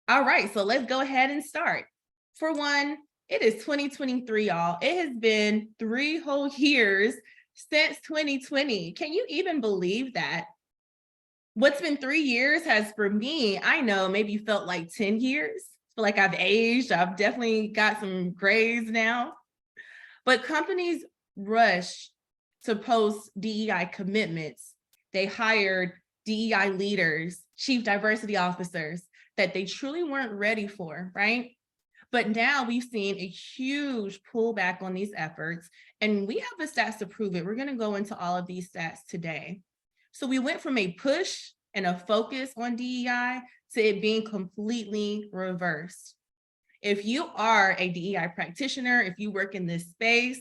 All right, so let's go ahead and start. For one, it is 2023, y'all. It has been 3 whole years since 2020. Can you even believe that? What's been 3 years has, for me, I know maybe felt like 10 years. Feel like I've aged. I've definitely got some grays now. But companies rush to post DEI commitments. They hired DEI leaders, chief diversity officers that they truly weren't ready for, right? But now we've seen a huge pullback on these efforts, and we have the stats to prove it. We're going to go into all of these stats today. So we went from a push and a focus on DEI to it being completely reversed. If you are a DEI practitioner, if you work in this space,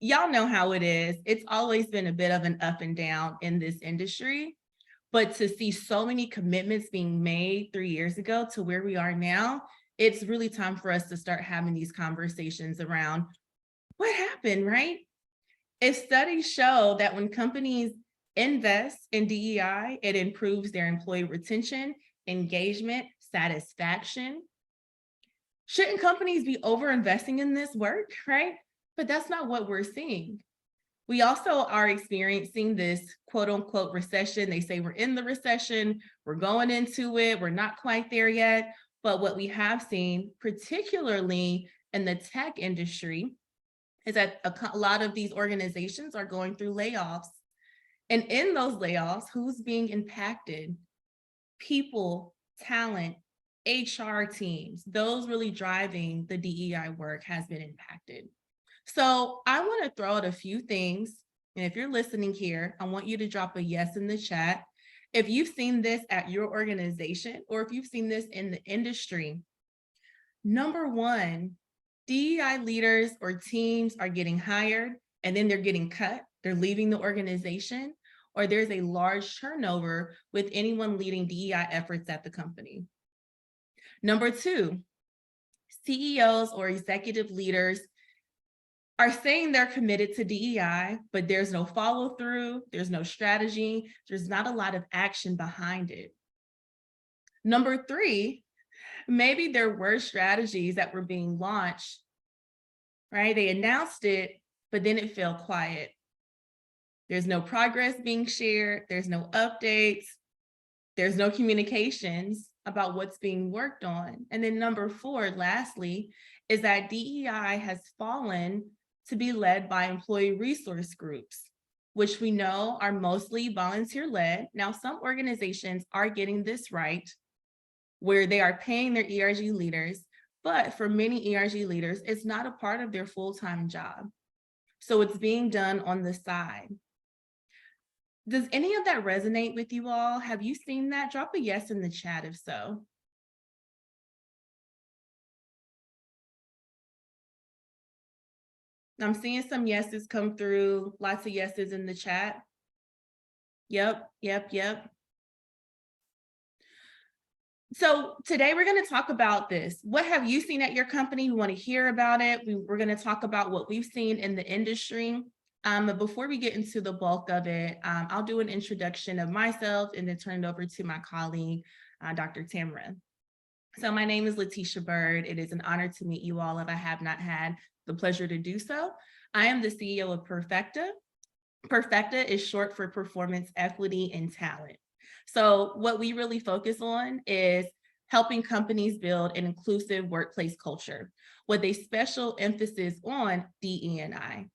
y'all know how it is. It's always been a bit of an up and down in this industry. But to see so many commitments being made 3 years ago to where we are now, it's really time for us to start having these conversations around what happened, right? If studies show that when companies invest in DEI, it improves their employee retention, engagement, satisfaction. Shouldn't companies be over investing in this work, right? But that's not what we're seeing. We also are experiencing this quote unquote recession. They say we're in the recession, we're going into it, we're not quite there yet. But what we have seen, particularly in the tech industry, is that a lot of these organizations are going through layoffs. And in those layoffs, who's being impacted? People, talent, HR teams, those really driving the DEI work has been impacted. So I want to throw out a few things. And if you're listening here, I want you to drop a yes in the chat. If you've seen this at your organization, or if you've seen this in the industry, number one, DEI leaders or teams are getting hired and then they're getting cut. They're leaving the organization, or there's a large turnover with anyone leading DEI efforts at the company. Number two, CEOs or executive leaders are saying they're committed to DEI, but there's no follow through, there's no strategy, there's not a lot of action behind it. Number three, maybe there were strategies that were being launched, right? They announced it, but then it fell quiet. There's no progress being shared, there's no updates, there's no communications about what's being worked on. And then number four, lastly, is that DEI has fallen to be led by employee resource groups, which we know are mostly volunteer-led. Now, some organizations are getting this right, where they are paying their ERG leaders, but for many ERG leaders, it's not a part of their full-time job. So it's being done on the side. Does any of that resonate with you all? Have you seen that? Drop a yes in the chat if so. I'm seeing some yeses come through, lots of yeses in the chat. Yep. So today we're going to talk about this. What have you seen at your company? We want to hear about it. We're going to talk about what we've seen in the industry. But before we get into the bulk of it, I'll do an introduction of myself and then turn it over to my colleague, Dr. Tamara. So my name is Letitia Bird. It is an honor to meet you all if I have not had the pleasure to do so. I am the CEO of Perfeqta. Perfeqta is short for Performance Equity and Talent. So what we really focus on is helping companies build an inclusive workplace culture with a special emphasis on DE&I.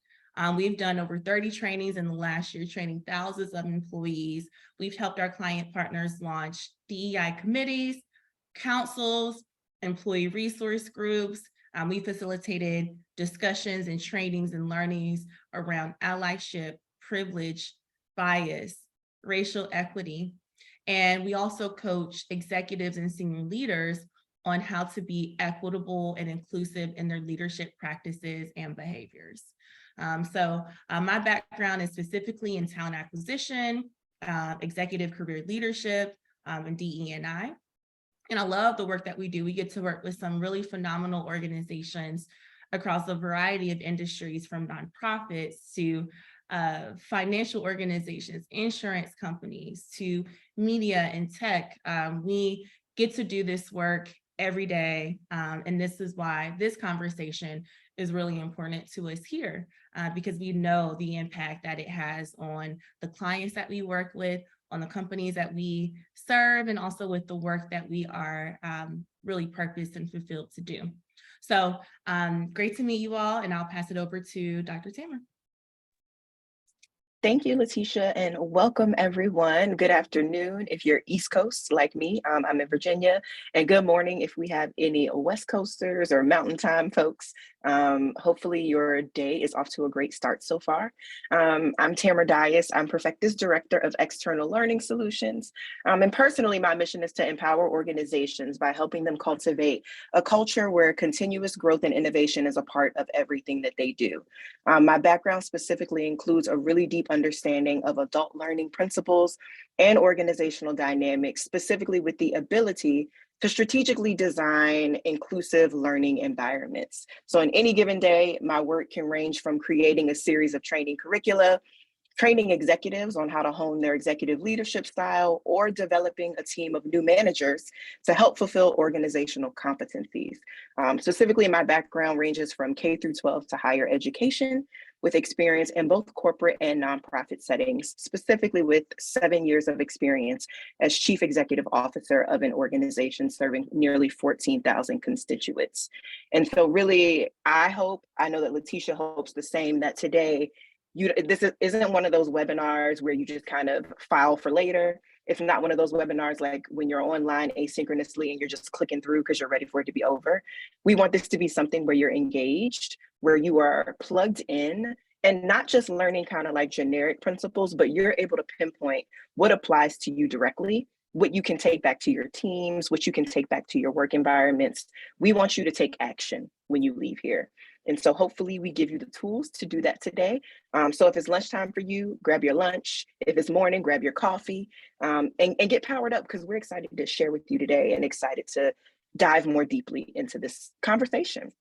We've done over 30 trainings in the last year, training thousands of employees. We've helped our client partners launch DEI committees, councils, employee resource groups. We facilitated discussions and trainings and learnings around allyship, privilege, bias, racial equity. And we also coach executives and senior leaders on how to be equitable and inclusive in their leadership practices and behaviors. My background is specifically in talent acquisition, executive career leadership, and DE&I. And I love the work that we do. We get to work with some really phenomenal organizations across a variety of industries, from nonprofits to financial organizations, insurance companies, to media and tech. We get to do this work every day. And this is why this conversation is really important to us here, because we know the impact that it has on the clients that we work with, on the companies that we serve, and also with the work that we are really purposed and fulfilled to do. So great to meet you all, and I'll pass it over to Dr. Tamara. Thank you, Letitia, and welcome everyone. Good afternoon if you're East Coast like me. I'm in Virginia, and good morning if we have any West Coasters or Mountain Time folks. Hopefully your day is off to a great start so far. I'm Tamara Dias. I'm Perfecta's Director of External Learning Solutions. And personally, my mission is to empower organizations by helping them cultivate a culture where continuous growth and innovation is a part of everything that they do. My background specifically includes a really deep understanding of adult learning principles and organizational dynamics, specifically with the ability to strategically design inclusive learning environments. So in any given day, my work can range from creating a series of training curricula, training executives on how to hone their executive leadership style, or developing a team of new managers to help fulfill organizational competencies. Specifically, my background ranges from K through 12 to higher education, with experience in both corporate and nonprofit settings, specifically with 7 years of experience as Chief Executive Officer of an organization serving nearly 14,000 constituents. And so really, I know that Letitia hopes the same, that today, this isn't one of those webinars where you just kind of file for later. It's not one of those webinars like when you're online asynchronously and you're just clicking through because you're ready for it to be over. We want this to be something where you're engaged, where you are plugged in, and not just learning kind of like generic principles, but you're able to pinpoint what applies to you directly, what you can take back to your teams, what you can take back to your work environments. We want you to take action when you leave here. And so hopefully we give you the tools to do that today. So if it's lunchtime for you, grab your lunch. If it's morning, grab your coffee, and get powered up, because we're excited to share with you today and excited to dive more deeply into this conversation.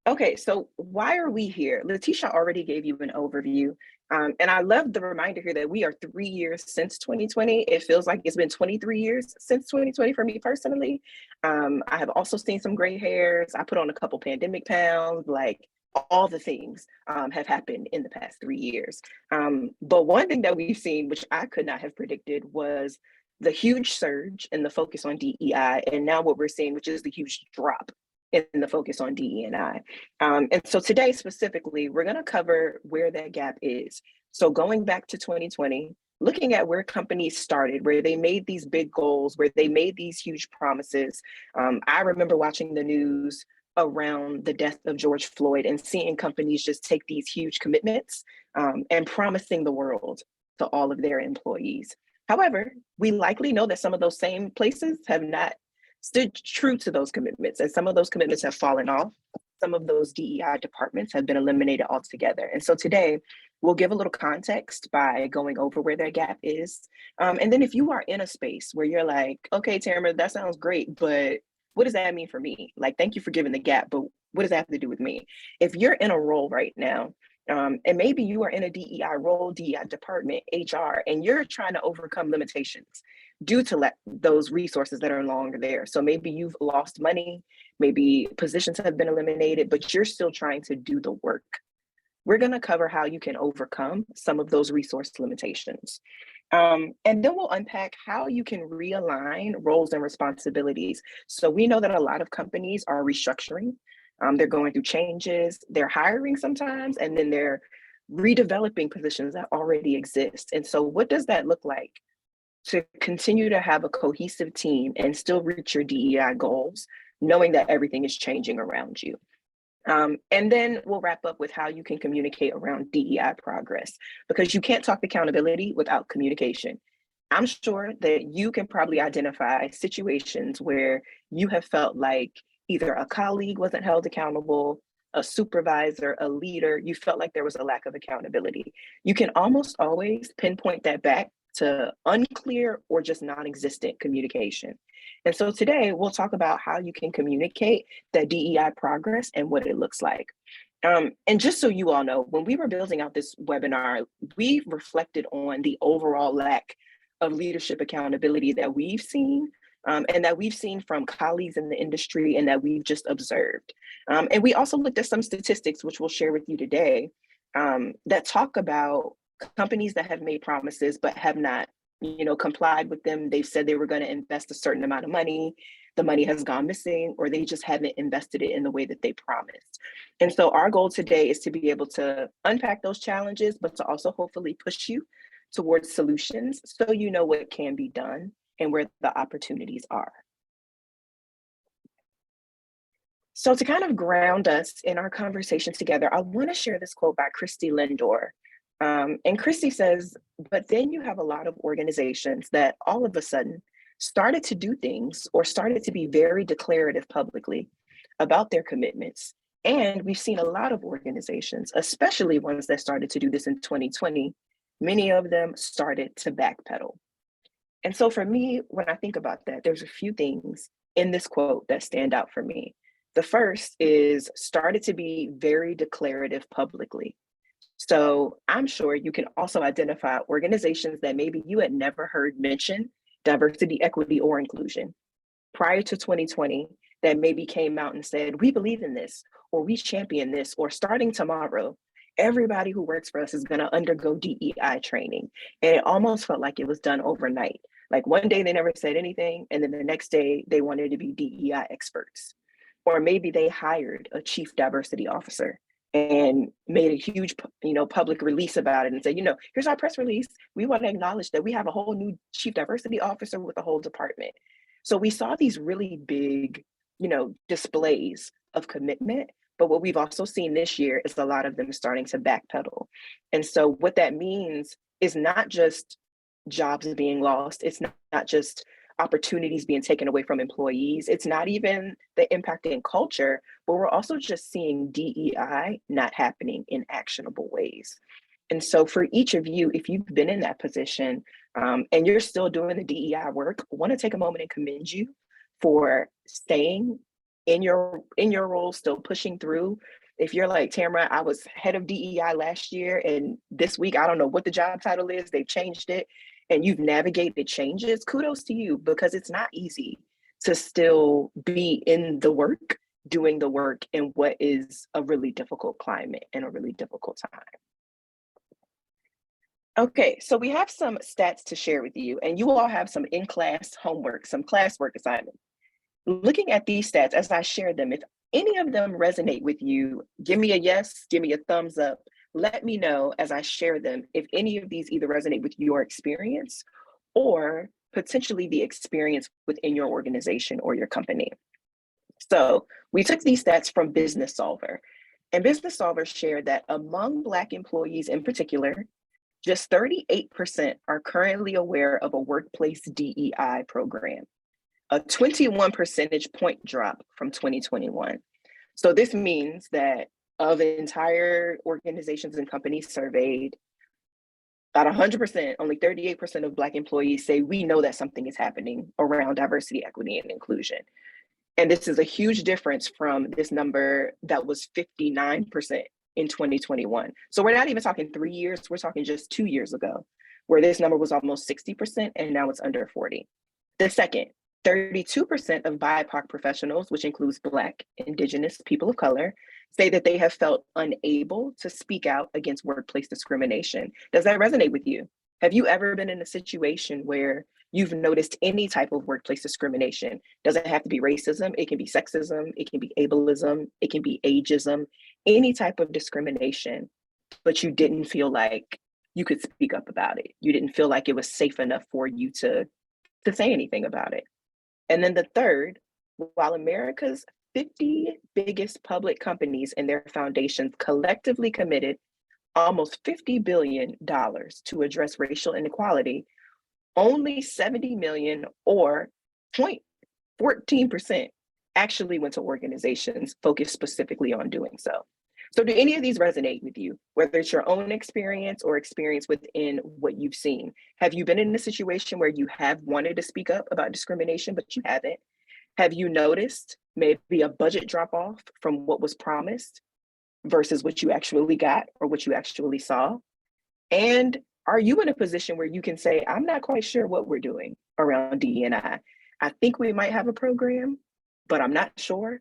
Okay, so why are we here? Letitia already gave you an overview. And I love the reminder here that we are 3 years since 2020. It feels like it's been 23 years since 2020 for me personally. I have also seen some gray hairs. I put on a couple pandemic pounds, like all the things have happened in the past 3 years. But one thing that we've seen, which I could not have predicted, was the huge surge in the focus on DEI. And now what we're seeing, which is the huge drop in the focus on DE&I. And so today specifically, we're going to cover where that gap is. So going back to 2020, looking at where companies started, where they made these big goals, where they made these huge promises. I remember watching the news around the death of George Floyd and seeing companies just take these huge commitments and promising the world to all of their employees. However, we likely know that some of those same places have not stood true to those commitments, and some of those commitments have fallen off. Some of those DEI departments have been eliminated altogether. And so today, we'll give a little context by going over where that gap is. And then if you are in a space where you're like, okay, Tamara, that sounds great, but what does that mean for me? Like, thank you for giving the gap, but what does that have to do with me? If you're in a role right now, and maybe you are in a DEI role, DEI department, HR, and you're trying to overcome limitations due to those resources that are no longer there. So maybe you've lost money, maybe positions have been eliminated, but you're still trying to do the work. We're going to cover how you can overcome some of those resource limitations. And then we'll unpack how you can realign roles and responsibilities. So we know that a lot of companies are restructuring. They're going through changes, they're hiring sometimes, and then they're redeveloping positions that already exist. And so what does that look like to continue to have a cohesive team and still reach your DEI goals, knowing that everything is changing around you? And then we'll wrap up with how you can communicate around DEI progress, because you can't talk accountability without communication. I'm sure that you can probably identify situations where you have felt like either a colleague wasn't held accountable, a supervisor, a leader, you felt like there was a lack of accountability. You can almost always pinpoint that back to unclear or just non-existent communication. And so today we'll talk about how you can communicate that DEI progress and what it looks like. And just so you all know, when we were building out this webinar, we reflected on the overall lack of leadership accountability that we've seen and that we've seen from colleagues in the industry and that we've just observed. And we also looked at some statistics, which we'll share with you today, that talk about companies that have made promises but have not, complied with them. They've said they were going to invest a certain amount of money. The money has gone missing, or they just haven't invested it in the way that they promised. And so our goal today is to be able to unpack those challenges, but to also hopefully push you towards solutions so you know what can be done and where the opportunities are. So to kind of ground us in our conversation together, I want to share this quote by Christy Lindor. And Christy says, but then you have a lot of organizations that all of a sudden started to do things or started to be very declarative publicly about their commitments. And we've seen a lot of organizations, especially ones that started to do this in 2020, many of them started to backpedal. And so for me, when I think about that, there's a few things in this quote that stand out for me. The first is started to be very declarative publicly. So I'm sure you can also identify organizations that maybe you had never heard mention diversity, equity, or inclusion prior to 2020 that maybe came out and said, we believe in this, or we champion this, or starting tomorrow, everybody who works for us is going to undergo DEI training. And it almost felt like it was done overnight. Like one day they never said anything, and then the next day they wanted to be DEI experts. Or maybe they hired a chief diversity officer and made a huge, public release about it and said, here's our press release. We want to acknowledge that we have a whole new chief diversity officer with a whole department. So we saw these really big, displays of commitment. But what we've also seen this year is a lot of them starting to backpedal. And so what that means is not just jobs being lost. It's not just opportunities being taken away from employees. It's not even the impact in culture, but we're also just seeing DEI not happening in actionable ways. And so for each of you, if you've been in that position and you're still doing the DEI work, I want to take a moment and commend you for staying in your role, still pushing through. If you're like, Tamara, I was head of DEI last year, and this week, I don't know what the job title is, they've changed it, and you've navigated changes, kudos to you, because it's not easy to still be in the work, doing the work in what is a really difficult climate and a really difficult time. Okay, so we have some stats to share with you, and you all have some in-class homework, some classwork assignments. Looking at these stats as I share them, if any of them resonate with you, give me a yes, give me a thumbs up. Let me know as I share them if any of these either resonate with your experience or potentially the experience within your organization or your company. So we took these stats from Business Solver, and Business Solver shared that among Black employees in particular, just 38% are currently aware of a workplace DEI program, a 21 percentage point drop from 2021. So this means that of entire organizations and companies surveyed, about 100%, only 38% of Black employees say we know that something is happening around diversity, equity, and inclusion. And this is a huge difference from this number that was 59% in 2021. So we're not even talking 3 years, we're talking just 2 years ago, where this number was almost 60% and now it's under 40. The second, 32% of BIPOC professionals, which includes Black, Indigenous, people of color, say that they have felt unable to speak out against workplace discrimination. Does that resonate with you? Have you ever been in a situation where you've noticed any type of workplace discrimination? Doesn't have to be racism, it can be sexism, it can be ableism, it can be ageism, any type of discrimination, but you didn't feel like you could speak up about it. You didn't feel like it was safe enough for you to say anything about it. And then the third, while America's 50 biggest public companies and their foundations collectively committed almost $50 billion to address racial inequality, only 70 million or 0.14% actually went to organizations focused specifically on doing so. So do any of these resonate with you, whether it's your own experience or experience within what you've seen? Have you been in a situation where you have wanted to speak up about discrimination, but you haven't? Have you noticed maybe a budget drop off from what was promised versus what you actually got or what you actually saw? And are you in a position where you can say, I'm not quite sure what we're doing around DE&I? I think we might have a program, but I'm not sure.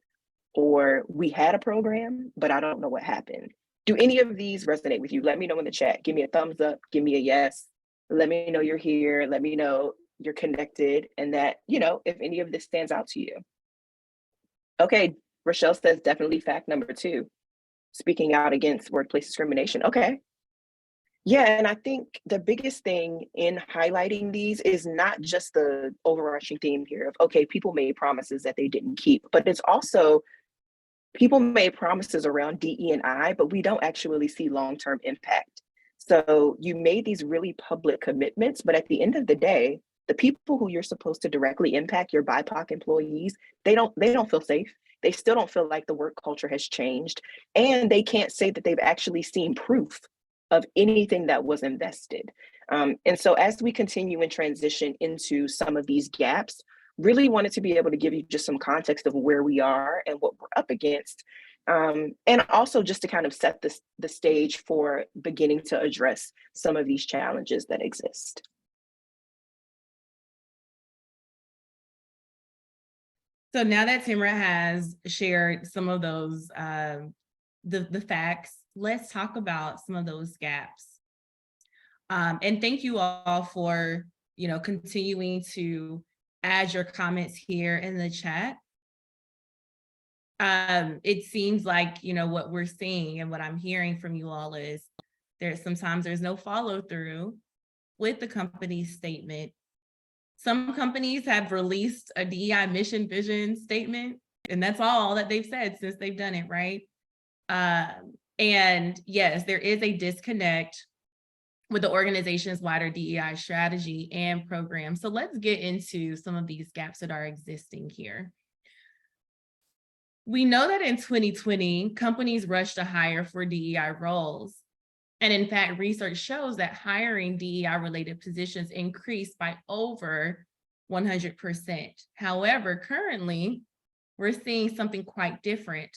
Or we had a program, but I don't know what happened. Do any of these resonate with you? Let me know in the chat. Give me a thumbs up, give me a yes. Let me know you're here. Let me know you're connected and that, if any of this stands out to you. Okay, Rochelle says definitely fact number 2, speaking out against workplace discrimination. Okay. Yeah, and I think the biggest thing in highlighting these is not just the overarching theme here of, okay, people made promises that they didn't keep, but it's also people made promises around DE&I, but we don't actually see long-term impact. So you made these really public commitments, but at the end of the day, the people who you're supposed to directly impact, your BIPOC employees, they don't feel safe. They still don't feel like the work culture has changed, and they can't say that they've actually seen proof of anything that was invested. And so as we continue and transition into some of these gaps, really wanted to be able to give you just some context of where we are and what we're up against. And also just to kind of set the stage for beginning to address some of these challenges that exist. So now that Timra has shared some of those, the facts, let's talk about some of those gaps. And thank you all for, continuing to add your comments here in the chat. It seems like, what we're seeing and what I'm hearing from you all is sometimes there's no follow through with the company's statement. Some companies have released a DEI mission vision statement, and that's all that they've said since they've done it, right? And yes, there is a disconnect with the organization's wider DEI strategy and program. So let's get into some of these gaps that are existing here. We know that in 2020, companies rushed to hire for DEI roles. And in fact, research shows that hiring DEI-related positions increased by over 100%. However, currently, we're seeing something quite different.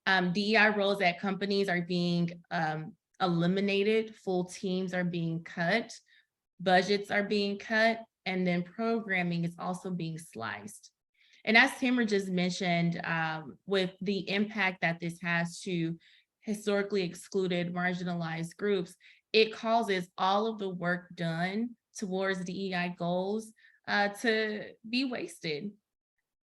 DEI roles at companies are being eliminated, full teams are being cut, budgets are being cut, and then programming is also being sliced. And as Timra just mentioned, with the impact that this has to historically excluded, marginalized groups, it causes all of the work done towards DEI goals to be wasted.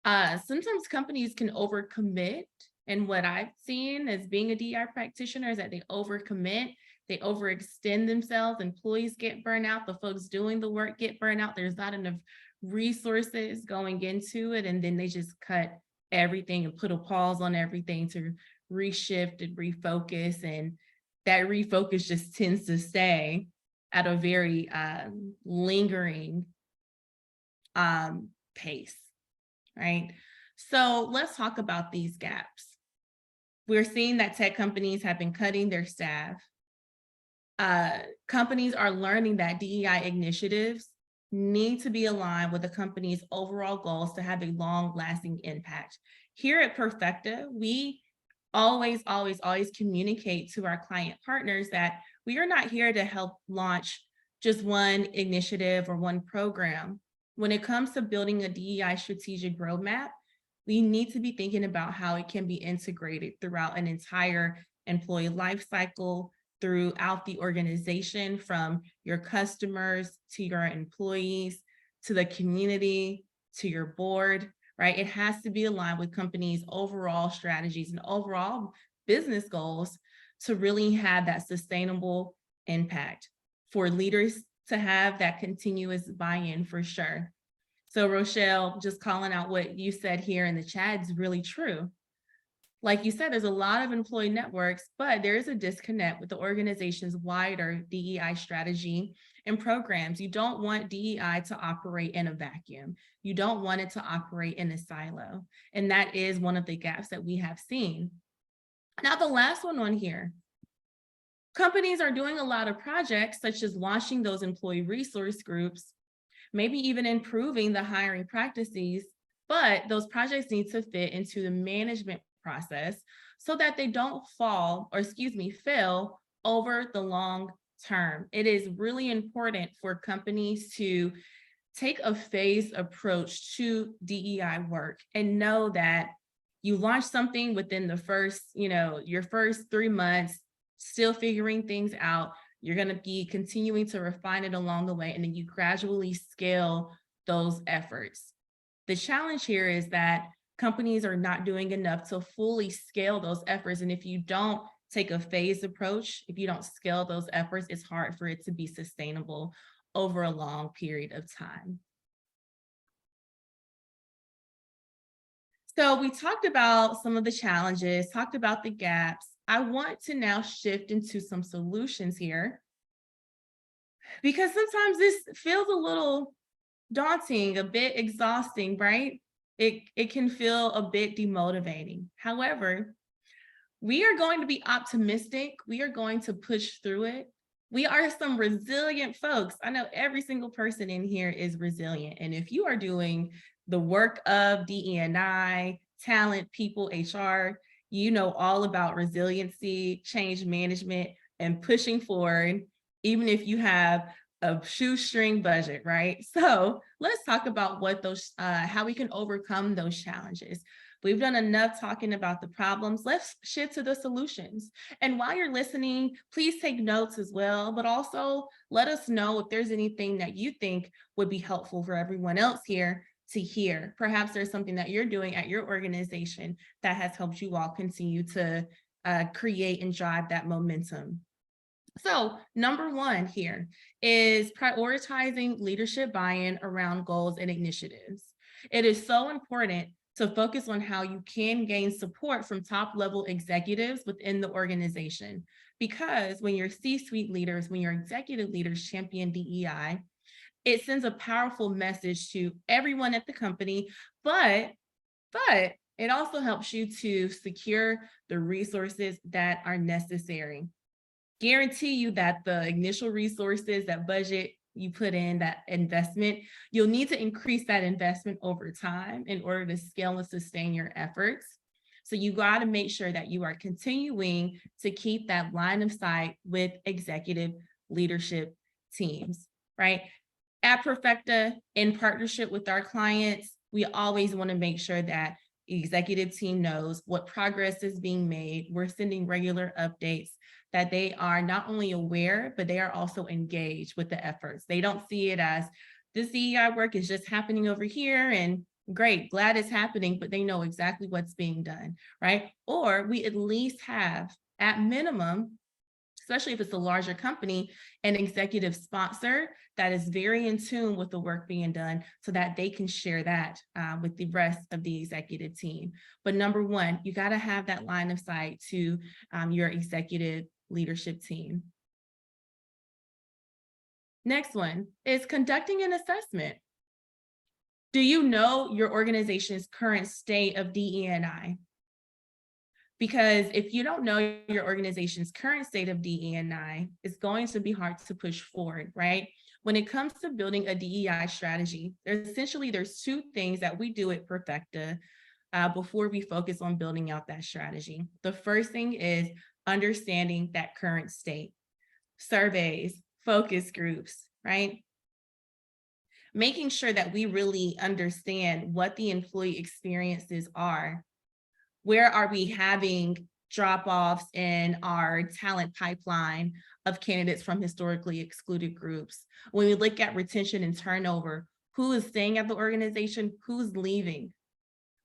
Sometimes companies can overcommit, and what I've seen as being a DEI practitioner is that they overcommit, they overextend themselves, employees get burnt out, the folks doing the work get burnt out, there's not enough resources going into it, and then they just cut everything and put a pause on everything to reshift and refocus, and that refocus just tends to stay at a very lingering pace, right? So let's talk about these gaps. We're seeing that tech companies have been cutting their staff. Companies are learning that DEI initiatives need to be aligned with the company's overall goals to have a long-lasting impact. Here at Perfeqta, we always communicate to our client partners that we are not here to help launch just one initiative or one program. When it comes to building a DEI strategic roadmap, we need to be thinking about how it can be integrated throughout an entire employee life cycle, throughout the organization, from your customers to your employees, to the community, to your board, right? It has to be aligned with companies' overall strategies and overall business goals to really have that sustainable impact, for leaders to have that continuous buy-in for sure. So Rochelle, just calling out what you said here in the chat is really true. Like you said, there's a lot of employee networks, but there is a disconnect with the organization's wider DEI strategy and programs. You don't want DEI to operate in a vacuum. You don't want it to operate in a silo. And that is one of the gaps that we have seen. Now, the last one on here. Companies are doing a lot of projects, such as launching those employee resource groups, maybe even improving the hiring practices, but those projects need to fit into the management process so that they don't fail over the long term. It is really important for companies to take a phased approach to DEI work and know that you launch something within the first, your first 3 months, still figuring things out. You're going to be continuing to refine it along the way, and then you gradually scale those efforts. The challenge here is that companies are not doing enough to fully scale those efforts. And if you don't take a phased approach, if you don't scale those efforts, it's hard for it to be sustainable over a long period of time. So we talked about some of the challenges, talked about the gaps. I want to now shift into some solutions here, because sometimes this feels a little daunting, a bit exhausting, right? It can feel a bit demotivating. However, we are going to be optimistic. We are going to push through it. We are some resilient folks. I know every single person in here is resilient. And if you are doing the work of DE&I, talent, people, HR, you know all about resiliency, change management, and pushing forward, even if you have a shoestring budget, right? So let's talk about what those, how we can overcome those challenges. We've done enough talking about the problems. Let's shift to the solutions. And while you're listening, please take notes as well, but also let us know if there's anything that you think would be helpful for everyone else here to hear. Perhaps there's something that you're doing at your organization that has helped you all continue to create and drive that momentum. So number one here is prioritizing leadership buy-in around goals and initiatives. It is so important to focus on how you can gain support from top-level executives within the organization. Because when your C-suite leaders, when your executive leaders champion DEI, it sends a powerful message to everyone at the company, but it also helps you to secure the resources that are necessary. Guarantee you that the initial resources, that budget you put in, that investment, you'll need to increase that investment over time in order to scale and sustain your efforts. So you got to make sure that you are continuing to keep that line of sight with executive leadership teams, right? At Perfeqta, in partnership with our clients, we always want to make sure that the executive team knows what progress is being made. We're sending regular updates, that they are not only aware, but they are also engaged with the efforts. They don't see it as this DEI work is just happening over here and great, glad it's happening, but they know exactly what's being done, right? Or we at least have, at minimum, especially if it's a larger company, an executive sponsor that is very in tune with the work being done so that they can share that with the rest of the executive team. But number one, you got to have that line of sight to your executive leadership team. Next one is conducting an assessment. Do you know your organization's current state of DE&I? Because if you don't know your organization's current state of DE&I, it's going to be hard to push forward, right? When it comes to building a DEI strategy, there's two things that we do at Perfeqta before we focus on building out that strategy. The first thing is understanding that current state. Surveys, focus groups, right? Making sure that we really understand what the employee experiences are. Where are we having drop-offs in our talent pipeline of candidates from historically excluded groups? When we look at retention and turnover, who is staying at the organization, who's leaving?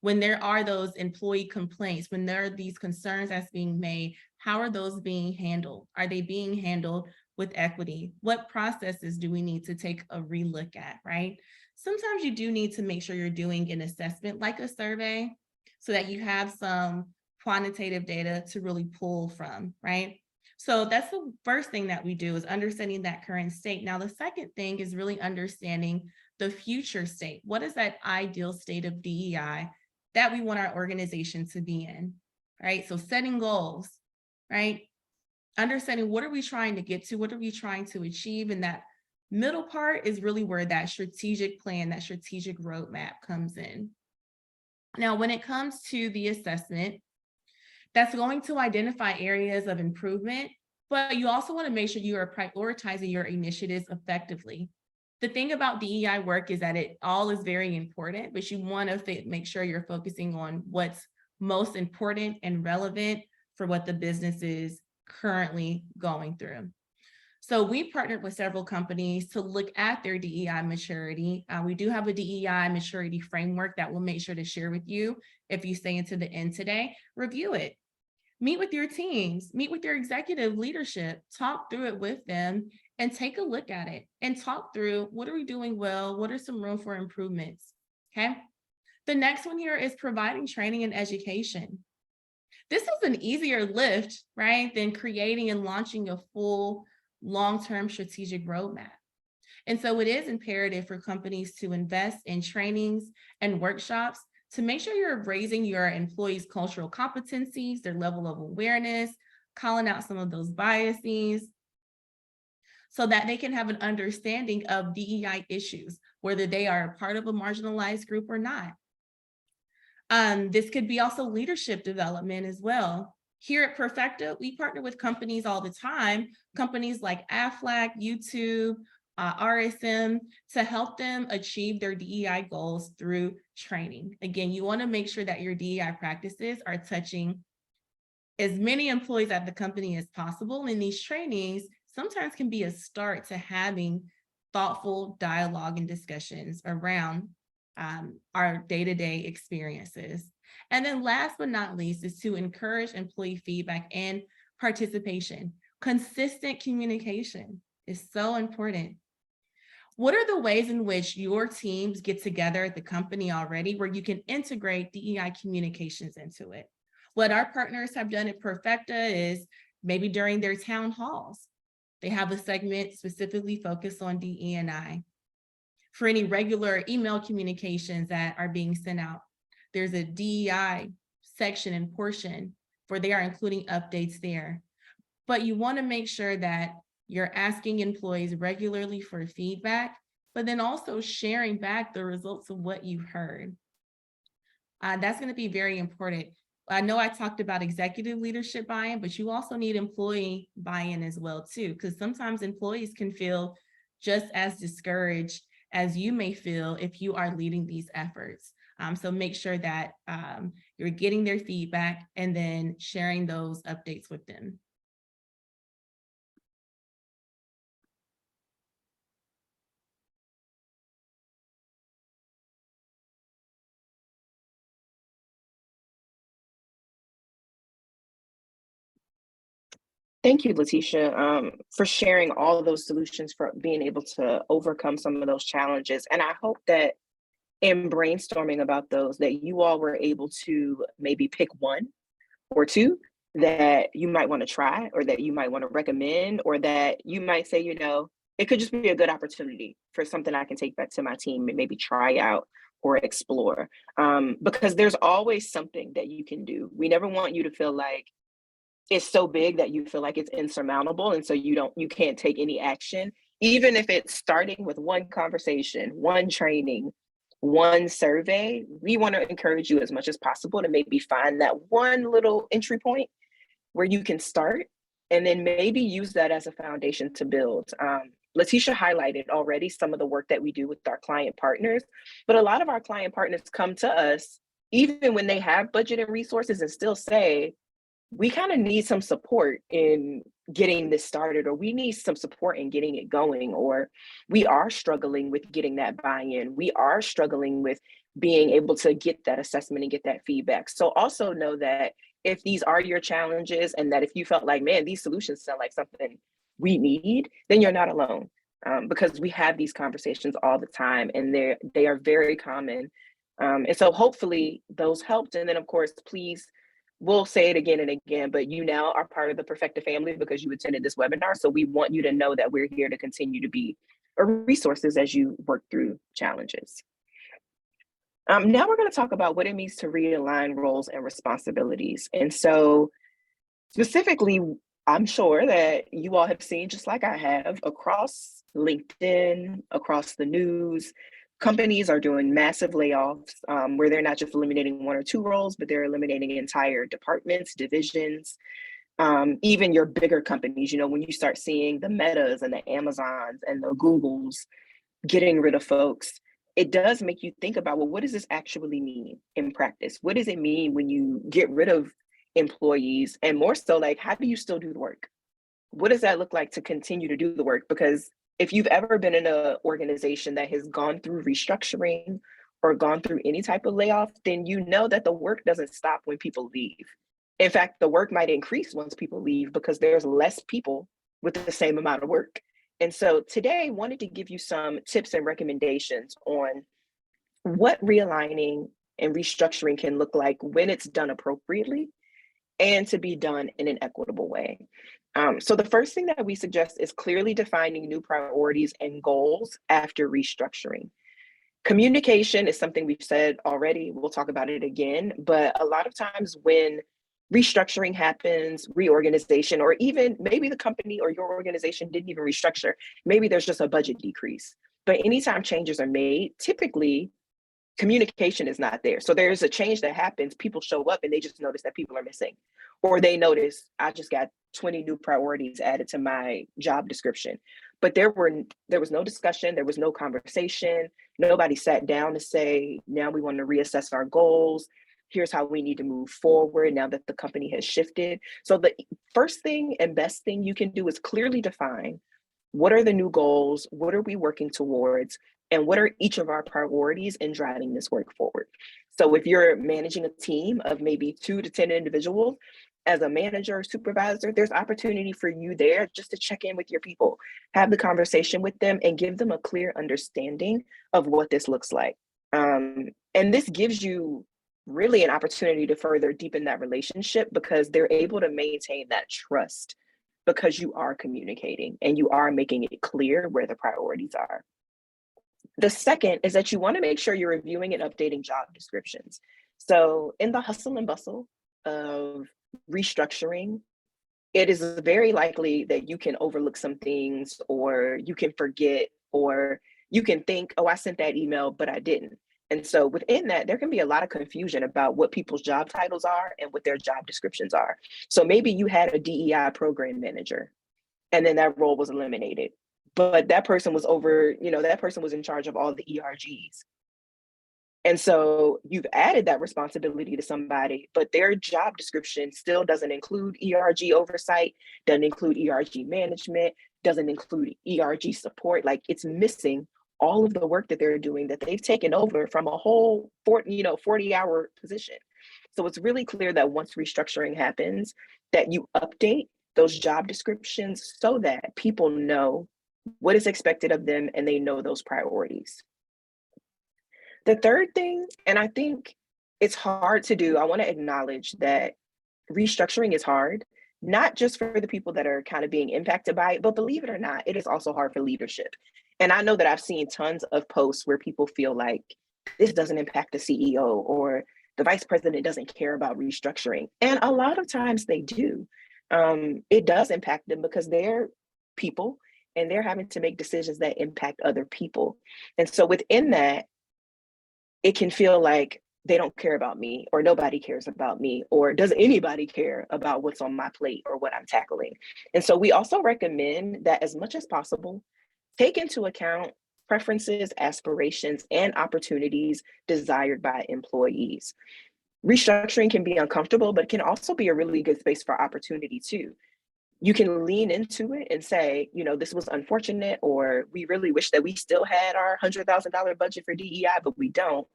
When there are those employee complaints, when there are these concerns that's being made, how are those being handled? Are they being handled with equity? What processes do we need to take a relook at, right? Sometimes you do need to make sure you're doing an assessment like a survey so that you have some quantitative data to really pull from, right? So that's the first thing that we do, is understanding that current state. Now, the second thing is really understanding the future state. What is that ideal state of DEI that we want our organization to be in, right? So setting goals, right? Understanding what are we trying to get to, what are we trying to achieve, and that middle part is really where that strategic plan, that strategic roadmap comes in. Now, when it comes to the assessment, that's going to identify areas of improvement, but you also want to make sure you are prioritizing your initiatives effectively. The thing about DEI work is that it all is very important, but you want to make sure you're focusing on what's most important and relevant for what the business is currently going through. So we partnered with several companies to look at their DEI maturity. We do have a DEI maturity framework that we'll make sure to share with you if you stay into the end today. Review it. Meet with your teams, meet with your executive leadership, talk through it with them, and take a look at it and talk through what are we doing well, what are some room for improvements, okay? The next one here is providing training and education. This is an easier lift, right, than creating and launching a full long-term strategic roadmap. And so it is imperative for companies to invest in trainings and workshops to make sure you're raising your employees' cultural competencies, their level of awareness, calling out some of those biases, so that they can have an understanding of DEI issues, whether they are a part of a marginalized group or not. This could be also leadership development as well. Here at Perfeqta, we partner with companies all the time, companies like Aflac, YouTube, RSM, to help them achieve their DEI goals through training. Again, you want to make sure that your DEI practices are touching as many employees at the company as possible. And these trainings sometimes can be a start to having thoughtful dialogue and discussions around our day-to-day experiences. And then last but not least is to encourage employee feedback and participation. Consistent communication is so important. What are the ways in which your teams get together at the company already where you can integrate DEI communications into it? What our partners have done at Perfeqta is maybe during their town halls, they have a segment specifically focused on DE&I. For any regular email communications that are being sent out, there's a DEI section and portion where they are including updates there. But you want to make sure that you're asking employees regularly for feedback, but then also sharing back the results of what you heard. That's going to be very important. I know I talked about executive leadership buy-in, but you also need employee buy-in as well too, because sometimes employees can feel just as discouraged as you may feel if you are leading these efforts. So make sure that you're getting their feedback and then sharing those updates with them. Thank you, Letitia, for sharing all of those solutions for being able to overcome some of those challenges. And I hope that in brainstorming about those, that you all were able to maybe pick one or two that you might want to try, or that you might want to recommend, or that you might say, you know, it could just be a good opportunity for something I can take back to my team and maybe try out or explore. Because there's always something that you can do. We never want you to feel like it's so big that you feel like it's insurmountable, and so you can't take any action, even if it's starting with one conversation, one training, one survey. We want to encourage you as much as possible to maybe find that one little entry point where you can start, and then maybe use that as a foundation to build. Letitia highlighted already some of the work that we do with our client partners, but a lot of our client partners come to us even when they have budget and resources and still say, we kind of need some support in getting this started, or we need some support in getting it going, or we are struggling with getting that buy-in. We are struggling with being able to get that assessment and get that feedback. So also know that if these are your challenges, and that if you felt like, man, these solutions sound like something we need, then you're not alone, because we have these conversations all the time, and they are very common. And so hopefully those helped. And then of course, please, we'll say it again and again, but you now are part of the Perfeqta family because you attended this webinar. So we want you to know that we're here to continue to be resources as you work through challenges. Now we're going to talk about what it means to realign roles and responsibilities. And so specifically, I'm sure that you all have seen, just like I have, across LinkedIn, across the news, companies are doing massive layoffs, where they're not just eliminating one or two roles, but they're eliminating entire departments, divisions, even your bigger companies. You know, when you start seeing the Metas and the Amazons and the Googles getting rid of folks, it does make you think about, well, what does this actually mean in practice? What does it mean when you get rid of employees? And more so, like, how do you still do the work? What does that look like to continue to do the work? Because if you've ever been in an organization that has gone through restructuring or gone through any type of layoff, then you know that the work doesn't stop when people leave. In fact, the work might increase once people leave because there's less people with the same amount of work. And so today I wanted to give you some tips and recommendations on what realigning and restructuring can look like when it's done appropriately and to be done in an equitable way. So the first thing that we suggest is clearly defining new priorities and goals after restructuring. Communication is something we've said already. We'll talk about it again, but a lot of times when restructuring happens, reorganization, or even maybe the company or your organization didn't even restructure, maybe there's just a budget decrease. But anytime changes are made, typically communication is not there. So there's a change that happens, people show up and they just notice that people are missing. Or they notice, I just got 20 new priorities added to my job description. But there was no discussion, there was no conversation, nobody sat down to say, now we want to reassess our goals. Here's how we need to move forward now that the company has shifted. So the first thing and best thing you can do is clearly define what are the new goals, what are we working towards, and what are each of our priorities in driving this work forward. So if you're managing a team of maybe 2 to 10 individuals, as a manager or supervisor, there's opportunity for you there just to check in with your people, have the conversation with them, and give them a clear understanding of what this looks like. And this gives you really an opportunity to further deepen that relationship because they're able to maintain that trust because you are communicating and you are making it clear where the priorities are. The second is that you want to make sure you're reviewing and updating job descriptions. So in the hustle and bustle of restructuring, it is very likely that you can overlook some things or you can forget or you can think, oh, I sent that email, but I didn't. And so within that, there can be a lot of confusion about what people's job titles are and what their job descriptions are. So maybe you had a DEI program manager and then that role was eliminated. But that person was that person was in charge of all the ERGs. And so you've added that responsibility to somebody, but their job description still doesn't include ERG oversight, doesn't include ERG management, doesn't include ERG support. Like it's missing all of the work that they're doing that they've taken over from a whole 40-hour position. So it's really clear that once restructuring happens, that you update those job descriptions so that people know what is expected of them and they know those priorities. The third thing, and I think it's hard to do, I want to acknowledge that restructuring is hard, not just for the people that are kind of being impacted by it, but believe it or not, it is also hard for leadership. And I know that I've seen tons of posts where people feel like this doesn't impact the CEO or the vice president doesn't care about restructuring. And a lot of times they do. It does impact them because they're people and they're having to make decisions that impact other people. And so within that, it can feel like they don't care about me or nobody cares about me or does anybody care about what's on my plate or what I'm tackling. And so we also recommend that as much as possible, take into account preferences, aspirations, and opportunities desired by employees. Restructuring can be uncomfortable, but it can also be a really good space for opportunity too. You can lean into it and say, this was unfortunate, or we really wish that we still had our $100,000 budget for DEI, but we don't.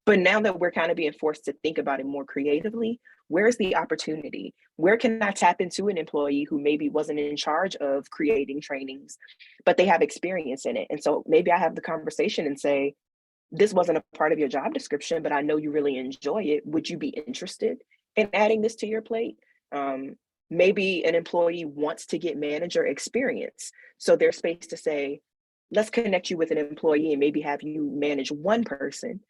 But now that we're kind of being forced to think about it more creatively, where's the opportunity? Where can I tap into an employee who maybe wasn't in charge of creating trainings, but they have experience in it? And so maybe I have the conversation and say, this wasn't a part of your job description, but I know you really enjoy it. Would you be interested in adding this to your plate? Maybe an employee wants to get manager experience. So there's space to say, let's connect you with an employee and maybe have you manage one person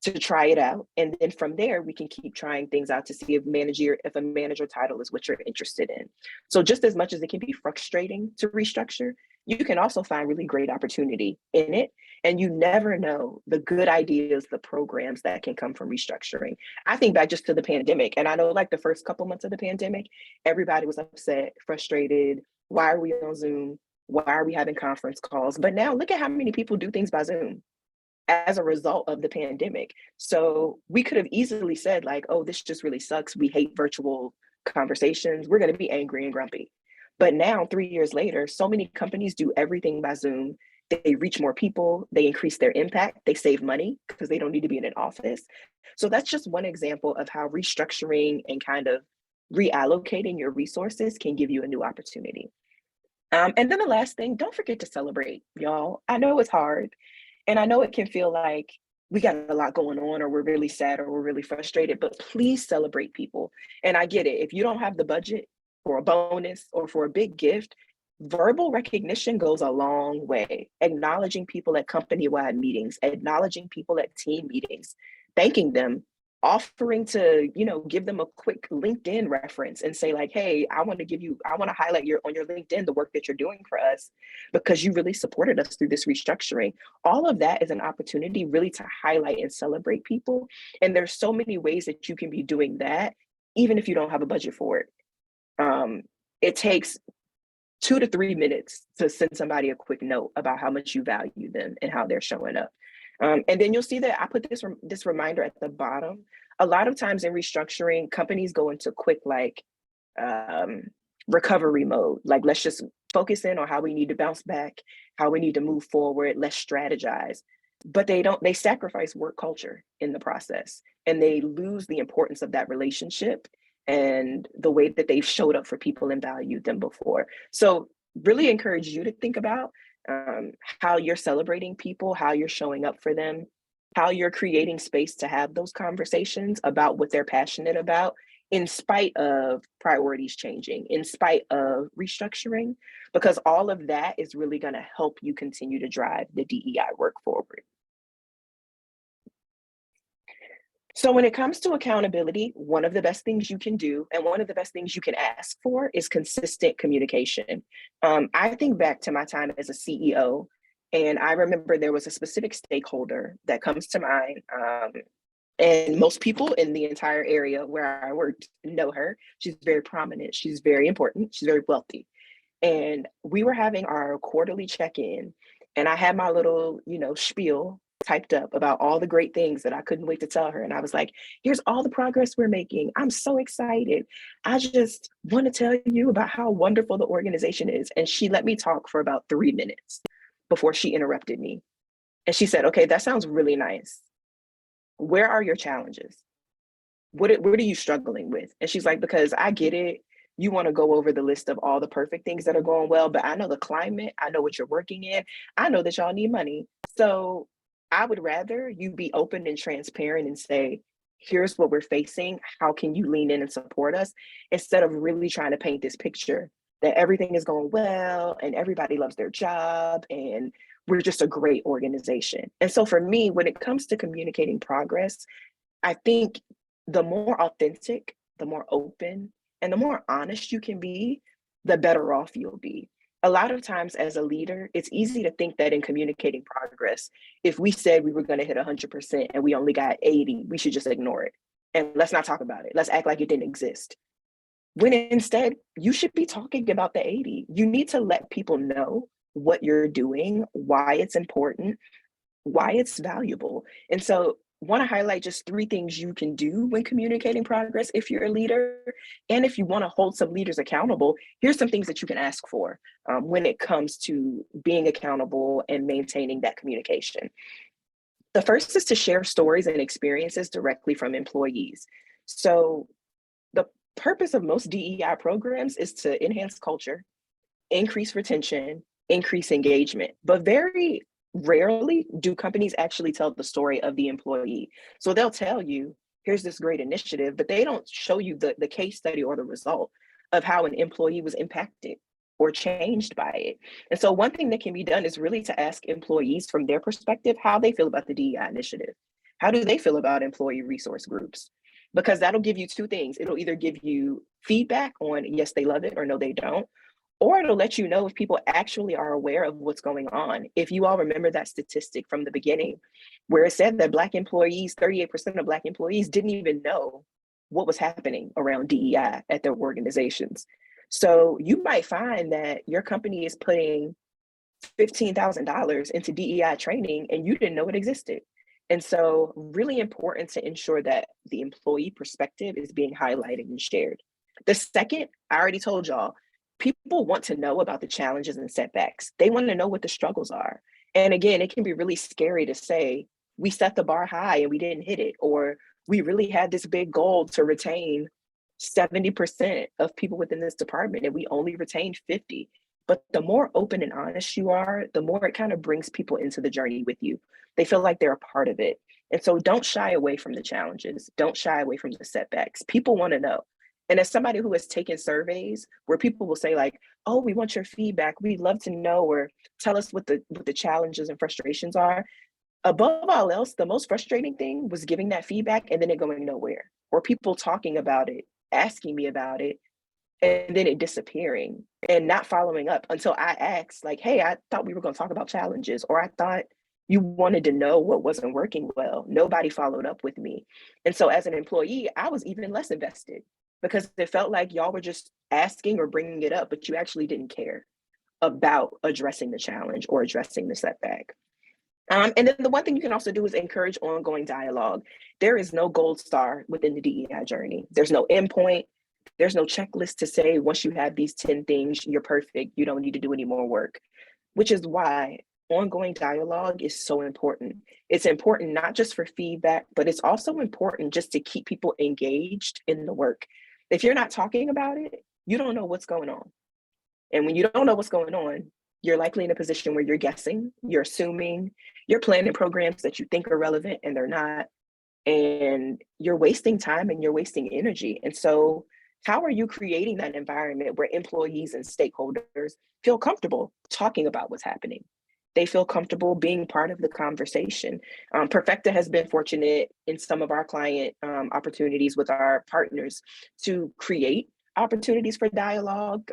to try it out. And then from there, we can keep trying things out to see if a manager title is what you're interested in. So just as much as it can be frustrating to restructure, you can also find really great opportunity in it. And you never know the good ideas, the programs that can come from restructuring. I think back just to the pandemic, and I know like the first couple months of the pandemic, everybody was upset, frustrated. Why are we on Zoom? Why are we having conference calls? But now look at how many people do things by Zoom as a result of the pandemic. So we could have easily said like, oh, this just really sucks. We hate virtual conversations. We're going to be angry and grumpy. But now, 3 years later, so many companies do everything by Zoom. They reach more people, they increase their impact, they save money because they don't need to be in an office. So that's just one example of how restructuring and kind of reallocating your resources can give you a new opportunity. And then the last thing, don't forget to celebrate, y'all. I know it's hard, and I know it can feel like we got a lot going on, or we're really sad, or we're really frustrated, but please celebrate people. And I get it. If you don't have the budget for a bonus or for a big gift, verbal recognition goes a long way. Acknowledging people at company-wide meetings, acknowledging people at team meetings, thanking them, offering to, give them a quick LinkedIn reference and say like, hey, I want to highlight on your LinkedIn the work that you're doing for us because you really supported us through this restructuring. All of that is an opportunity really to highlight and celebrate people. And there's so many ways that you can be doing that, even if you don't have a budget for it. It takes 2 to 3 minutes to send somebody a quick note about how much you value them and how they're showing up. And then you'll see that I put this reminder at the bottom. A lot of times in restructuring, companies go into quick recovery mode. Like, let's just focus in on how we need to bounce back, how we need to move forward, let's strategize. But they sacrifice work culture in the process, and they lose the importance of that relationship and the way that they've showed up for people and valued them before. So really encourage you to think about how you're celebrating people, how you're showing up for them, how you're creating space to have those conversations about what they're passionate about, in spite of priorities changing, in spite of restructuring, because all of that is really going to help you continue to drive the DEI work forward. So when it comes to accountability, one of the best things you can do and one of the best things you can ask for is consistent communication. I think back to my time as a CEO, and I remember there was a specific stakeholder that comes to mind. And most people in the entire area where I worked know her. She's very prominent. She's very important. She's very wealthy. And we were having our quarterly check-in, and I had my little, spiel typed up about all the great things that I couldn't wait to tell her. And I was like, here's all the progress we're making. I'm so excited. I just want to tell you about how wonderful the organization is. And she let me talk for about 3 minutes before she interrupted me. And she said, okay, that sounds really nice. Where are your challenges? What are you struggling with? And she's like, because I get it. You want to go over the list of all the perfect things that are going well, but I know the climate, I know what you're working in. I know that y'all need money. So I would rather you be open and transparent and say, here's what we're facing. How can you lean in and support us? Instead of really trying to paint this picture that everything is going well and everybody loves their job and we're just a great organization. And so for me, when it comes to communicating progress, I think the more authentic, the more open, and the more honest you can be, the better off you'll be. A lot of times as a leader, it's easy to think that in communicating progress, if we said we were going to hit 100% and we only got 80, we should just ignore it. And let's not talk about it. Let's act like it didn't exist. When instead, you should be talking about the 80. You need to let people know what you're doing, why it's important, why it's valuable. And so want to highlight just 3 things you can do when communicating progress if you're a leader. And if you want to hold some leaders accountable, here's some things that you can ask for when it comes to being accountable and maintaining that communication. The first is to share stories and experiences directly from employees. So the purpose of most DEI programs is to enhance culture, increase retention, increase engagement, but very rarely do companies actually tell the story of the employee. So they'll tell you, here's this great initiative, but they don't show you the case study or the result of how an employee was impacted or changed by it. And so one thing that can be done is really to ask employees from their perspective, how they feel about the DEI initiative. How do they feel about employee resource groups? Because that'll give you 2 things. It'll either give you feedback on, yes, they love it, or no, they don't. Or it'll let you know if people actually are aware of what's going on. If you all remember that statistic from the beginning, where it said that Black employees, 38% of Black employees didn't even know what was happening around DEI at their organizations. So you might find that your company is putting $15,000 into DEI training and you didn't know it existed. And so, really important to ensure that the employee perspective is being highlighted and shared. The second, I already told y'all, people want to know about the challenges and setbacks. They want to know what the struggles are. And again, it can be really scary to say, we set the bar high and we didn't hit it, or we really had this big goal to retain 70% of people within this department and we only retained 50. But the more open and honest you are, the more it kind of brings people into the journey with you. They feel like they're a part of it. And so don't shy away from the challenges. Don't shy away from the setbacks. People want to know. And as somebody who has taken surveys where people will say like, oh, we want your feedback. We'd love to know, or tell us what the challenges and frustrations are. Above all else, the most frustrating thing was giving that feedback and then it going nowhere, or people talking about it, asking me about it, and then it disappearing and not following up until I asked, like, hey, I thought we were going to talk about challenges, or I thought you wanted to know what wasn't working well. Nobody followed up with me. And so as an employee, I was even less invested because it felt like y'all were just asking or bringing it up, but you actually didn't care about addressing the challenge or addressing the setback. And then the one thing you can also do is encourage ongoing dialogue. There is no gold star within the DEI journey. There's no endpoint. There's no checklist to say once you have these 10 things, you're perfect. You don't need to do any more work, which is why ongoing dialogue is so important. It's important not just for feedback, but it's also important just to keep people engaged in the work. If you're not talking about it, you don't know what's going on. And when you don't know what's going on, you're likely in a position where you're guessing, you're assuming, you're planning programs that you think are relevant and they're not. And you're wasting time and you're wasting energy. And so, how are you creating that environment where employees and stakeholders feel comfortable talking about what's happening? They feel comfortable being part of the conversation. Perfeqta has been fortunate in some of our client opportunities with our partners to create opportunities for dialogue,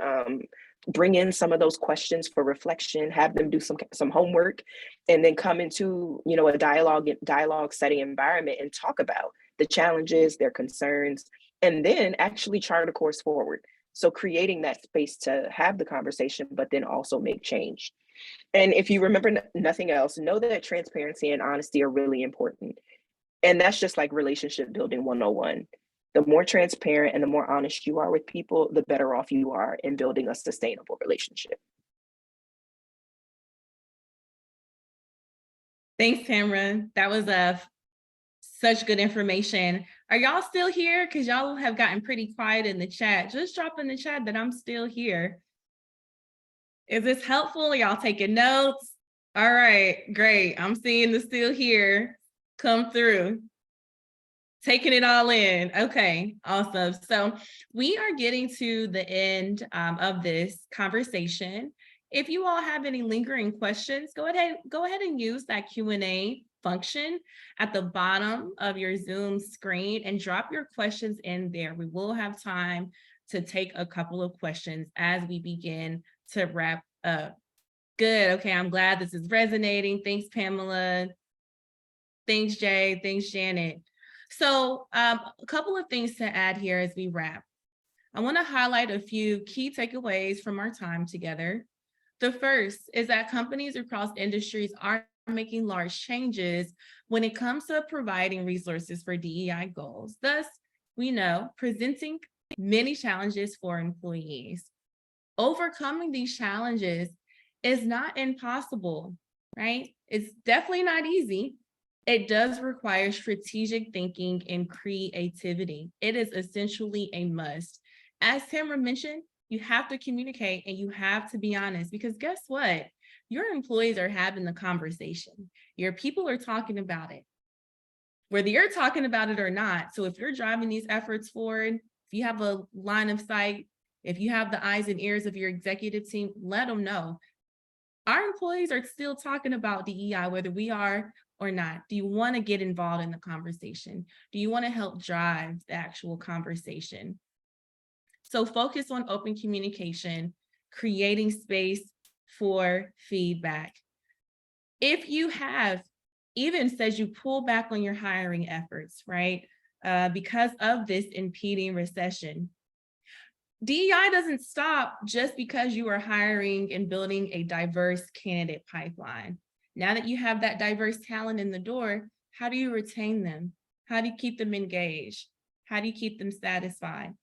bring in some of those questions for reflection, have them do some homework, and then come into a dialogue setting environment and talk about the challenges, their concerns, and then actually chart a course forward. So creating that space to have the conversation, but then also make change. And if you remember nothing else, know that transparency and honesty are really important. And that's just like relationship building 101. The more transparent and the more honest you are with people, the better off you are in building a sustainable relationship. Thanks, Tamara. That was such good information. Are y'all still here? Because y'all have gotten pretty quiet in the chat. Just drop in the chat that I'm still here. Is this helpful? Y'all taking notes? All right, great. I'm seeing the still here come through. Taking it all in. Okay, awesome. So we are getting to the end of this conversation. If you all have any lingering questions, go ahead and use that Q&A function at the bottom of your Zoom screen and drop your questions in there. We will have time to take a couple of questions as we begin to wrap up. Good. Okay, I'm glad this is resonating. Thanks, Pamela. Thanks, Jay. Thanks, Janet. So a couple of things to add here as we wrap. I want to highlight a few key takeaways from our time together. The first is that companies across industries are making large changes when it comes to providing resources for DEI goals. Thus, we know presenting many challenges for employees. Overcoming these challenges is not impossible, right? It's definitely not easy. It does require strategic thinking and creativity. It is essentially a must. As Tamara mentioned, you have to communicate and you have to be honest, because guess what? Your employees are having the conversation. Your people are talking about it, whether you're talking about it or not. So if you're driving these efforts forward, if you have a line of sight, if you have the eyes and ears of your executive team, let them know. Our employees are still talking about DEI, whether we are or not. Do you want to get involved in the conversation? Do you want to help drive the actual conversation? So focus on open communication, creating space for feedback. If you have even says you pull back on your hiring efforts, right? Because of this impeding recession, DEI doesn't stop just because you are hiring and building a diverse candidate pipeline. Now that you have that diverse talent in the door, how do you retain them? How do you keep them engaged? How do you keep them satisfied?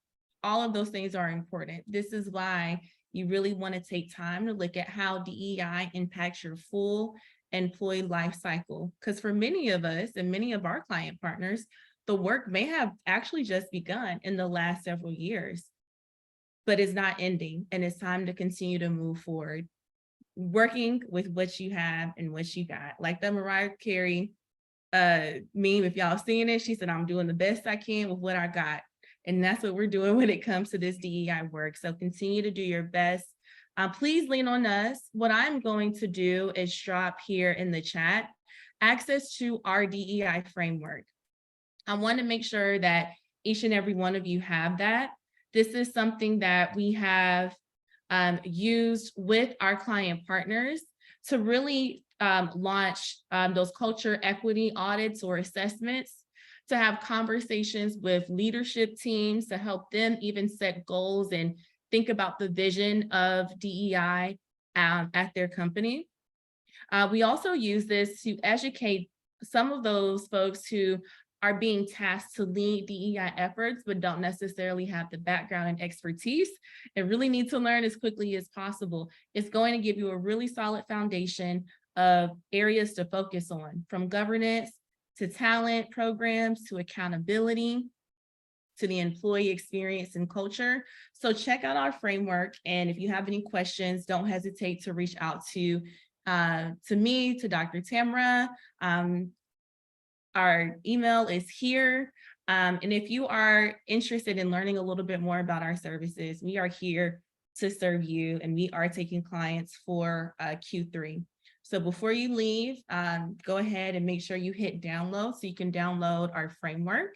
All of those things are important. This is why you really want to take time to look at how DEI impacts your full employee life cycle. Because for many of us and many of our client partners, the work may have actually just begun in the last several years, but it's not ending, and it's time to continue to move forward, working with what you have and what you got. Like the Mariah Carey meme, if y'all seen it, she said, I'm doing the best I can with what I got. And that's what we're doing when it comes to this DEI work. So continue to do your best. Please lean on us. What I'm going to do is drop here in the chat access to our DEI framework. I want to make sure that each and every one of you have that. This is something that we have used with our client partners to really launch those culture equity audits or assessments, to have conversations with leadership teams to help them even set goals and think about the vision of DEI at their company. We also use this to educate some of those folks who are being tasked to lead DEI efforts, but don't necessarily have the background and expertise and really need to learn as quickly as possible. It's going to give you a really solid foundation of areas to focus on, from governance to talent programs, to accountability, to the employee experience and culture. So check out our framework. And if you have any questions, don't hesitate to reach out to me, to Dr. Tamara. Our email is here. And if you are interested in learning a little bit more about our services, we are here to serve you, and we are taking clients for Q3. So before you leave, go ahead and make sure you hit download so you can download our framework.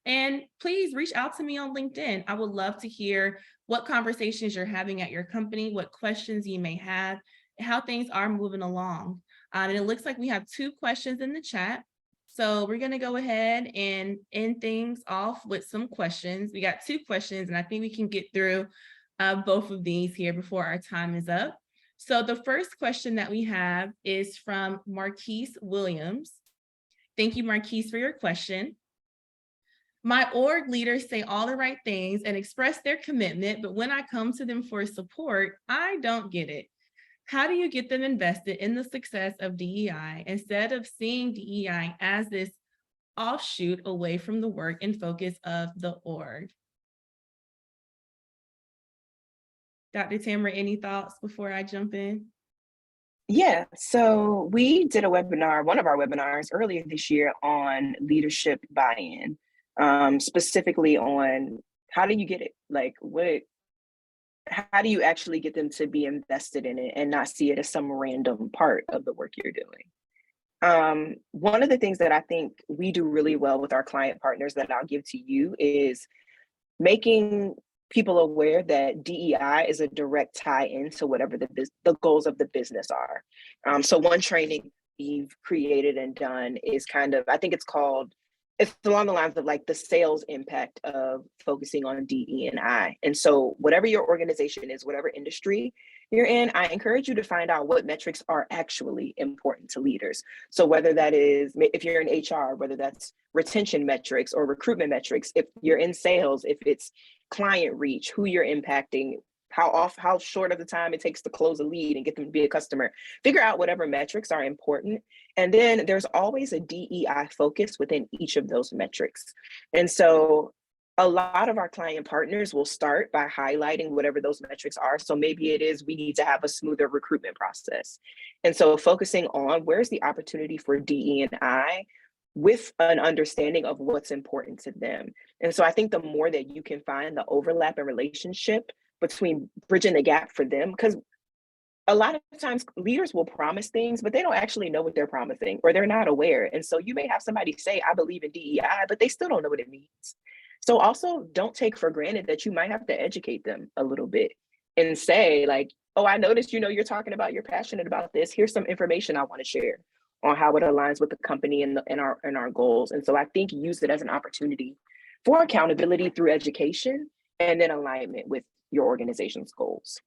And please reach out to me on LinkedIn. I would love to hear what conversations you're having at your company, what questions you may have, how things are moving along. And it looks like we have 2 questions in the chat. So we're going to go ahead and end things off with some questions. We got 2 questions, and I think we can get through both of these here before our time is up. So the first question that we have is from Marquise Williams. Thank you, Marquise, for your question. My org leaders say all the right things and express their commitment, but when I come to them for support, I don't get it. How do you get them invested in the success of DEI instead of seeing DEI as this offshoot away from the work and focus of the org? Dr. Tamara, any thoughts before I jump in? Yeah, so we did a webinar, one of our webinars earlier this year on leadership buy-in, specifically on how do you get it? Like how do you actually get them to be invested in it and not see it as some random part of the work you're doing? One of the things that I think we do really well with our client partners that I'll give to you is making people aware that DEI is a direct tie into whatever the goals of the business are. So one training we've created and done is I think it's along the lines of like the sales impact of focusing on DE&I. And so whatever your organization is, whatever industry you're in, I encourage you to find out what metrics are actually important to leaders. So whether that is, if you're in HR, whether that's retention metrics or recruitment metrics, if you're in sales, if it's client reach, who you're impacting, how short of the time it takes to close a lead and get them to be a customer, figure out whatever metrics are important. And then there's always a DEI focus within each of those metrics. And so a lot of our client partners will start by highlighting whatever those metrics are. So maybe it is, we need to have a smoother recruitment process. And so focusing on where's the opportunity for DE&I with an understanding of what's important to them. And so I think the more that you can find the overlap and relationship between bridging the gap for them, because a lot of times leaders will promise things, but they don't actually know what they're promising, or they're not aware. And so you may have somebody say, I believe in DEI, but they still don't know what it means. So also don't take for granted that you might have to educate them a little bit and say like, oh, I noticed, you're talking about, you're passionate about this. Here's some information I want to share on how it aligns with the company and our goals. And so I think use it as an opportunity for accountability through education and then alignment with your organization's goals.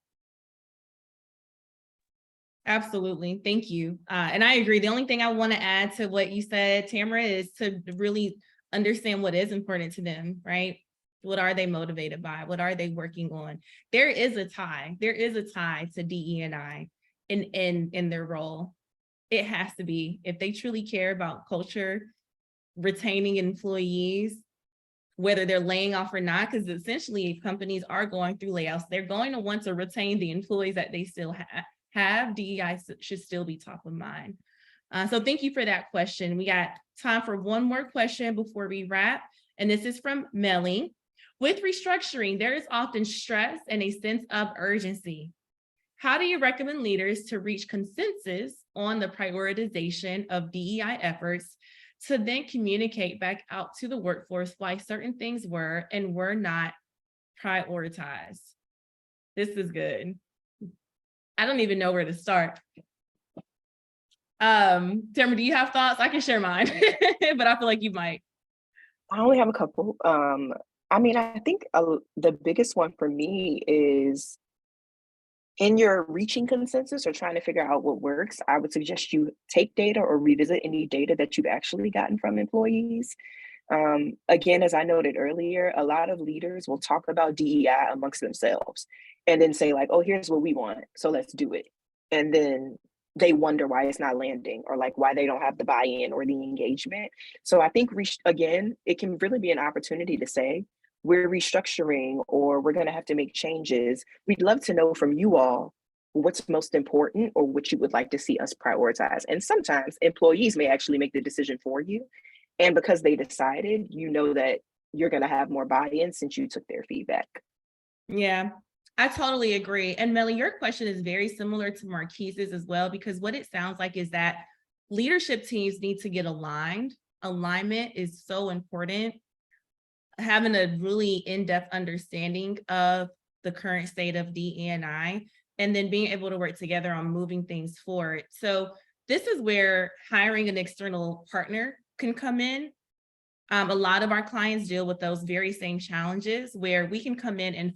Absolutely. Thank you. And I agree. The only thing I want to add to what you said, Tamara, is to really understand what is important to them, right? What are they motivated by? What are they working on? There is a tie. There is a tie to DE&I in their role. It has to be. If they truly care about culture, retaining employees, whether they're laying off or not, because essentially if companies are going through layoffs, they're going to want to retain the employees that they still have. DEI should still be top of mind. So thank you for that question. We got time for one more question before we wrap. And this is from Melly. With restructuring, there is often stress and a sense of urgency. How do you recommend leaders to reach consensus on the prioritization of DEI efforts to then communicate back out to the workforce why certain things were and were not prioritized? This is good. I don't even know where to start. Tamara, do you have thoughts? I can share mine, but I feel like you might. I only have a couple. I mean, I think the biggest one for me is in your reaching consensus or trying to figure out what works, I would suggest you take data or revisit any data that you've actually gotten from employees. Again, as I noted earlier, a lot of leaders will talk about DEI amongst themselves and then say like, oh, here's what we want, so let's do it. And then they wonder why it's not landing or like why they don't have the buy-in or the engagement. So I think, again, it can really be an opportunity to say, we're restructuring or we're going to have to make changes. We'd love to know from you all what's most important or what you would like to see us prioritize. And sometimes employees may actually make the decision for you. And because they decided, you know that you're going to have more buy-in since you took their feedback. Yeah, I totally agree. And Melly, your question is very similar to Marquise's as well, because what it sounds like is that leadership teams need to get aligned. Alignment is so important. Having a really in-depth understanding of the current state of DE&I, and then being able to work together on moving things forward. So this is where hiring an external partner can come in. A lot of our clients deal with those very same challenges where we can come in and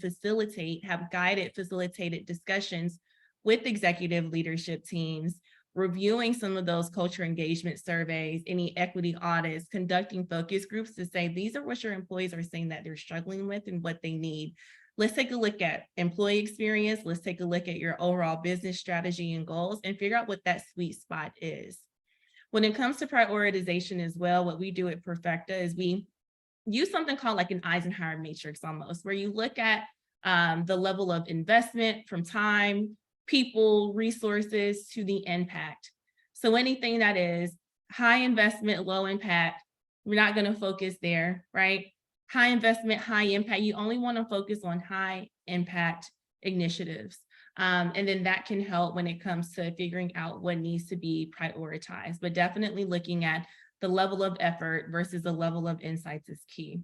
have guided, facilitated discussions with executive leadership teams, reviewing some of those culture engagement surveys, any equity audits, conducting focus groups to say, these are what your employees are saying that they're struggling with and what they need. Let's take a look at employee experience. Let's take a look at your overall business strategy and goals and figure out what that sweet spot is. When it comes to prioritization as well, what we do at Perfeqta is we use something called like an Eisenhower matrix almost, where you look at the level of investment from time, people, resources to the impact. So anything that is high investment, low impact, we're not going to focus there, right? High investment, high impact, you only want to focus on high impact initiatives. And then that can help when it comes to figuring out what needs to be prioritized, but definitely looking at the level of effort versus the level of insights is key.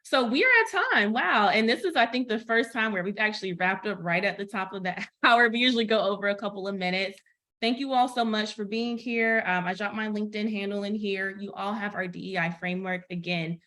So we are at time. Wow. And this is, I think, the first time where we've actually wrapped up right at the top of the hour. We usually go over a couple of minutes. Thank you all so much for being here. I dropped my LinkedIn handle in here. You all have our DEI framework. Again,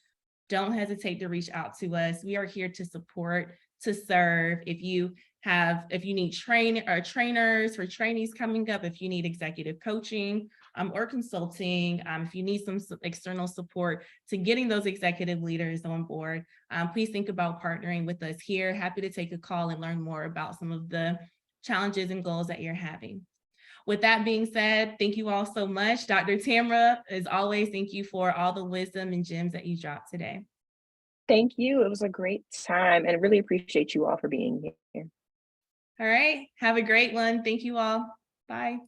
don't hesitate to reach out to us. We are here to support, to serve. If you need trainers for trainees coming up, if you need executive coaching or consulting, if you need some external support to getting those executive leaders on board, please think about partnering with us here. Happy to take a call and learn more about some of the challenges and goals that you're having. With that being said, thank you all so much. Dr. Tamara, as always, thank you for all the wisdom and gems that you dropped today. Thank you. It was a great time and really appreciate you all for being here. All right. Have a great one. Thank you all. Bye.